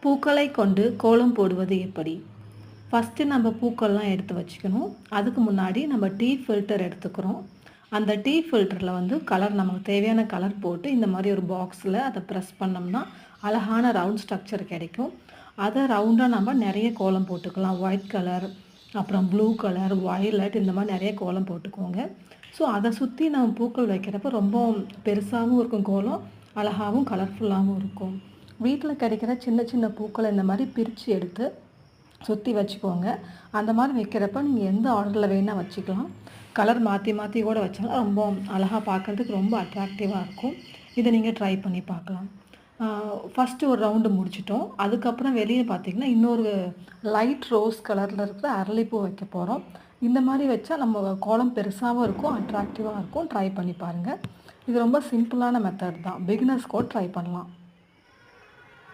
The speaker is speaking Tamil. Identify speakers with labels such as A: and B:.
A: பூக்களை கொண்டு கோலம் போடுவது எப்படி? ஃபஸ்ட்டு நம்ம பூக்கள்லாம் எடுத்து வச்சுக்கணும். அதுக்கு முன்னாடி நம்ம டீ ஃபில்டர் எடுத்துக்கிறோம். அந்த டீ ஃபில்டரில் வந்து கலர் நமக்கு தேவையான கலர் போட்டு இந்த மாதிரி ஒரு பாக்ஸில் அதை ப்ரெஸ் பண்ணோம்னா அழகான ரவுண்ட் ஸ்ட்ரக்சர் கிடைக்கும். அதை ரவுண்டாக நம்ம நிறைய கோலம் போட்டுக்கலாம். ஒயிட் கலர், அப்புறம் ப்ளூ கலர், வயலட், இந்த மாதிரி நிறைய கோலம் போட்டுக்கோங்க. ஸோ அதை சுற்றி நம்ம பூக்கள் வைக்கிறப்ப ரொம்ப பெருசாகவும் இருக்கும் கோலம், அழகாகவும் கலர்ஃபுல்லாகவும் இருக்கும். வீட்டில் கிடைக்கிற சின்ன சின்ன பூக்களை இந்த மாதிரி பிரித்து எடுத்து சுற்றி வச்சுக்கோங்க. அந்த மாதிரி வைக்கிறப்ப நீங்கள் எந்த ஆர்டரில் வேணால் வச்சுக்கலாம். கலர் மாற்றி மாற்றி கூட வச்சாலும் ரொம்ப அழகாக பார்க்குறதுக்கு ரொம்ப அட்ராக்டிவாக இருக்கும். இதை நீங்கள் ட்ரை பண்ணி பார்க்கலாம். ஃபஸ்ட்டு ஒரு ரவுண்டு முடிச்சிட்டோம். அதுக்கப்புறம் வெளியே பார்த்திங்கன்னா இன்னொரு லைட் ரோஸ் கலரில் இருக்கிற அரளிப்பூ வைக்க போகிறோம். இந்த மாதிரி வச்சா நம்ம கோலம் பெருசாகவும் இருக்கும், அட்ராக்டிவாக இருக்கும். ட்ரை பண்ணி பாருங்கள். இது ரொம்ப சிம்பிளான மெத்தட் தான். பிகினர்ஸ் கூட ட்ரை பண்ணலாம்.